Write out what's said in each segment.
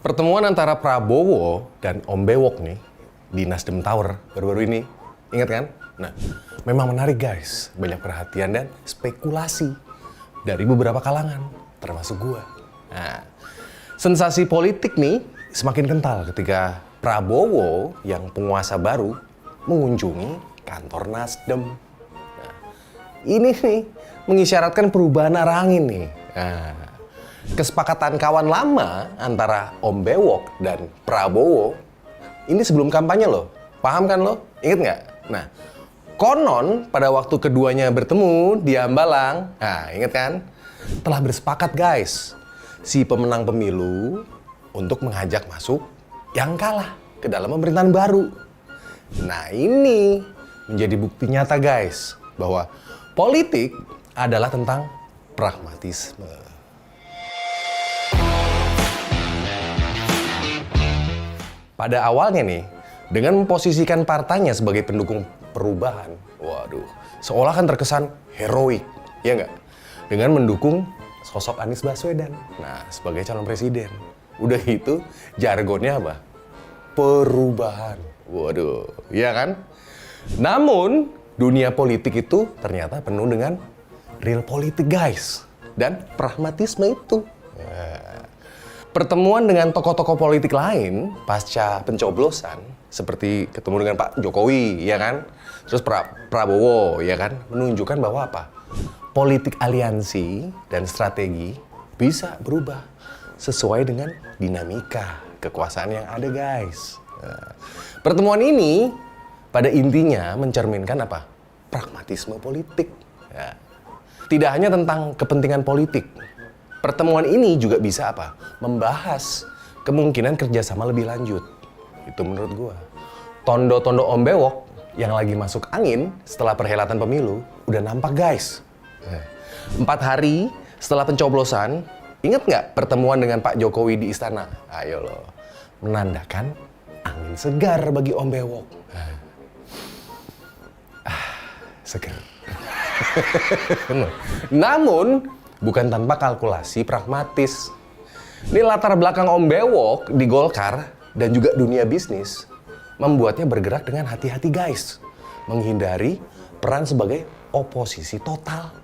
Pertemuan antara Prabowo dan Om Bewok nih di Nasdem Tower baru-baru ini, ingat kan? Nah, memang menarik guys, banyak perhatian dan spekulasi dari beberapa kalangan, termasuk gua. Nah, sensasi politik nih semakin kental ketika Prabowo yang penguasa baru mengunjungi kantor Nasdem. Nah, ini nih mengisyaratkan perubahan arah angin nih. Nah, kesepakatan kawan lama antara Om Bewok dan Prabowo ini sebelum kampanye loh. Paham kan lo? Ingat nggak? Nah, konon pada waktu keduanya bertemu di Hambalang, nah ingat kan? Telah bersepakat guys, si pemenang pemilu untuk mengajak masuk yang kalah ke dalam pemerintahan baru. Nah ini menjadi bukti nyata guys, bahwa politik adalah tentang pragmatisme. Pada awalnya nih, dengan memposisikan partainya sebagai pendukung perubahan, waduh, seolah kan terkesan heroik, ya nggak? Dengan mendukung sosok Anies Baswedan, nah sebagai calon presiden. Udah gitu, jargonnya apa? Perubahan, waduh, ya kan? Namun, dunia politik itu ternyata penuh dengan real politik guys, dan pragmatisme itu. Pertemuan dengan tokoh-tokoh politik lain pasca pencoblosan seperti ketemu dengan Pak Jokowi, ya kan? Terus Prabowo, ya kan? Menunjukkan bahwa apa? Politik aliansi dan strategi bisa berubah sesuai dengan dinamika kekuasaan yang ada, guys. Nah, pertemuan ini pada intinya mencerminkan apa? Pragmatisme politik. Ya. Tidak hanya tentang kepentingan politik. Pertemuan ini juga bisa apa? Membahas kemungkinan kerjasama lebih lanjut. Itu menurut gua. Tondo-tondo Om Bewok yang lagi masuk angin setelah perhelatan pemilu udah nampak guys. 4 hari setelah pencoblosan, inget nggak pertemuan dengan Pak Jokowi di istana? Ayo loh, menandakan angin segar bagi Om Bewok. Segar. Namun, bukan tanpa kalkulasi pragmatis. Ini latar belakang Om Bewok di Golkar dan juga dunia bisnis membuatnya bergerak dengan hati-hati guys. Menghindari peran sebagai oposisi total.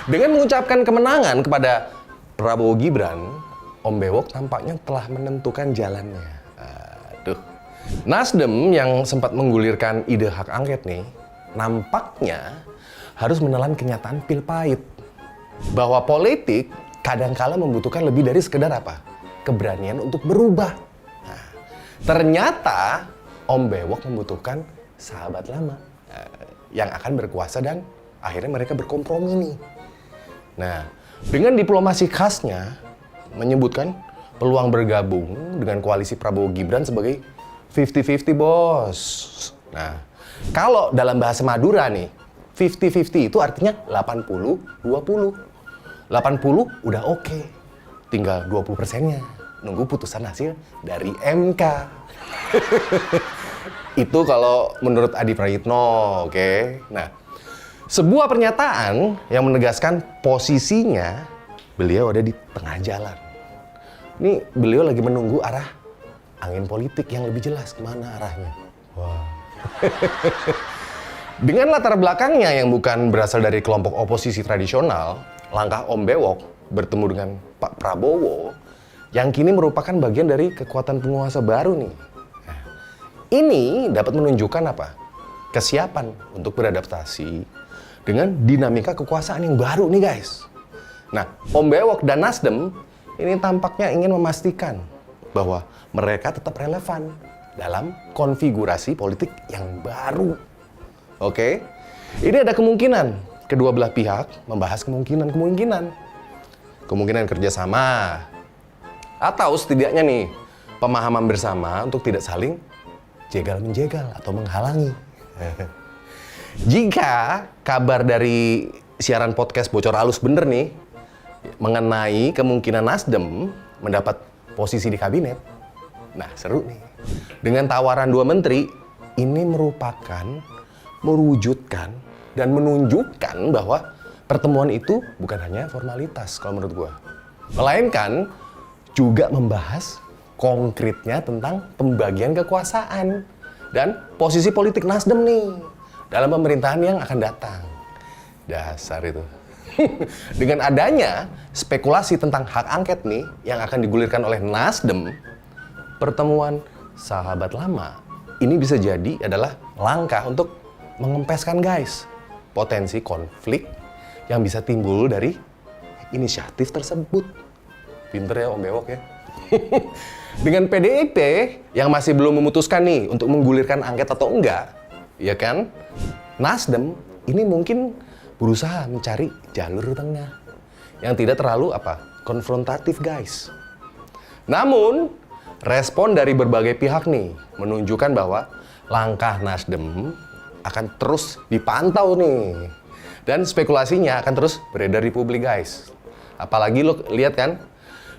Dengan mengucapkan kemenangan kepada Prabowo Gibran, Om Bewok tampaknya telah menentukan jalannya. Aduh. Nasdem yang sempat menggulirkan ide hak angket nih, nampaknya harus menelan kenyataan pil pahit. Bahwa politik kadangkala membutuhkan lebih dari sekedar apa? Keberanian untuk berubah. Nah, ternyata Om Bewok membutuhkan sahabat lama yang akan berkuasa dan akhirnya mereka berkompromi nih. Nah, dengan diplomasi khasnya menyebutkan peluang bergabung dengan koalisi Prabowo Gibran sebagai 50-50 bos. Nah, kalau dalam bahasa Madura nih, 50-50 itu artinya 80-20. 80 udah oke. Tinggal 20%-nya. Nunggu putusan hasil dari MK. Itu kalau menurut Adi Prayitno, oke. Nah, sebuah pernyataan yang menegaskan posisinya beliau ada di tengah jalan. Ini beliau lagi menunggu arah angin politik yang lebih jelas kemana arahnya. Wah. Dengan latar belakangnya yang bukan berasal dari kelompok oposisi tradisional, langkah Om Bewok bertemu dengan Pak Prabowo yang kini merupakan bagian dari kekuatan penguasa baru nih. Nah, ini dapat menunjukkan apa? Kesiapan untuk beradaptasi dengan dinamika kekuasaan yang baru nih guys. Nah, Om Bewok dan Nasdem ini tampaknya ingin memastikan bahwa mereka tetap relevan dalam konfigurasi politik yang baru. Oke, ini ada kemungkinan kedua belah pihak membahas kemungkinan kerjasama atau setidaknya nih pemahaman bersama untuk tidak saling jegal-menjegal atau menghalangi. Jika kabar dari siaran podcast Bocor Halus bener nih mengenai kemungkinan Nasdem mendapat posisi di kabinet, nah seru nih. Dengan tawaran 2 menteri, ini merupakan mewujudkan dan menunjukkan bahwa pertemuan itu bukan hanya formalitas kalau menurut gua. Melainkan juga membahas konkretnya tentang pembagian kekuasaan dan posisi politik Nasdem nih dalam pemerintahan yang akan datang. Dasar itu. Dengan adanya spekulasi tentang hak angket nih yang akan digulirkan oleh Nasdem, pertemuan sahabat lama ini bisa jadi adalah langkah untuk mengempeskan guys potensi konflik yang bisa timbul dari inisiatif tersebut. Pinter ya Om Bewok ya. Dengan PDIP yang masih belum memutuskan nih untuk menggulirkan angket atau enggak, ya kan? Nasdem ini mungkin berusaha mencari jalur tengah yang tidak terlalu konfrontatif guys. Namun respon dari berbagai pihak nih menunjukkan bahwa langkah Nasdem akan terus dipantau nih. Dan spekulasinya akan terus beredar di publik guys. Apalagi lo lihat kan,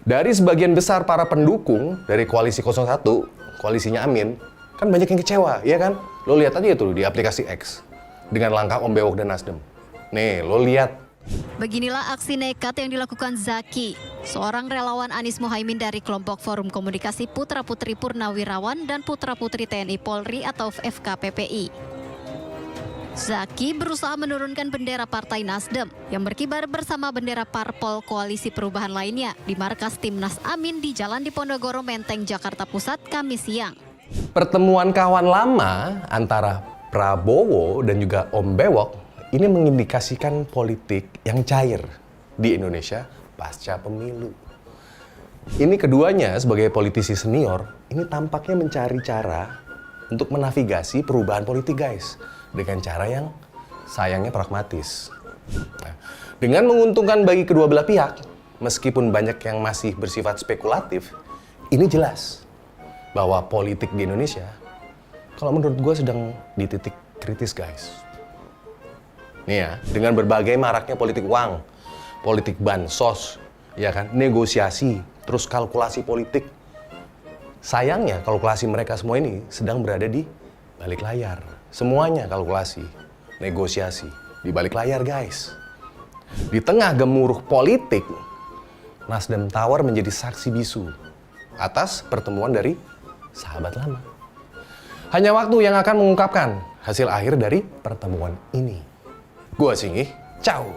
dari sebagian besar para pendukung dari koalisi 01, koalisinya Amin, kan banyak yang kecewa, ya kan? Lo lihat aja tuh di aplikasi X dengan langkah Om Bewok dan Nasdem. Nih, lo lihat. Beginilah aksi nekat yang dilakukan Zaki, seorang relawan Anies Mohaimin dari kelompok Forum Komunikasi Putra Putri Purnawirawan dan Putra Putri TNI Polri atau FKPPI. Zaki berusaha menurunkan bendera Partai Nasdem yang berkibar bersama bendera parpol koalisi perubahan lainnya di markas Timnas Amin di Jalan Diponegoro Menteng, Jakarta Pusat, Kamis siang. Pertemuan kawan lama antara Prabowo dan juga Om Bewok ini mengindikasikan politik yang cair di Indonesia pasca pemilu. Ini keduanya sebagai politisi senior, ini tampaknya mencari cara untuk menavigasi perubahan politik guys. Dengan cara yang sayangnya pragmatis. Nah, dengan menguntungkan bagi kedua belah pihak, meskipun banyak yang masih bersifat spekulatif, ini jelas bahwa politik di Indonesia, kalau menurut gue sedang di titik kritis guys. Nih ya, dengan berbagai maraknya politik uang, politik bansos, ya kan, negosiasi, terus kalkulasi politik. Sayangnya kalkulasi mereka semua ini sedang berada di balik layar. Semuanya kalkulasi, negosiasi, di balik layar guys. Di tengah gemuruh politik, Nasdem Tower menjadi saksi bisu atas pertemuan dari sahabat lama. Hanya waktu yang akan mengungkapkan hasil akhir dari pertemuan ini. Gua Singgih, ciao.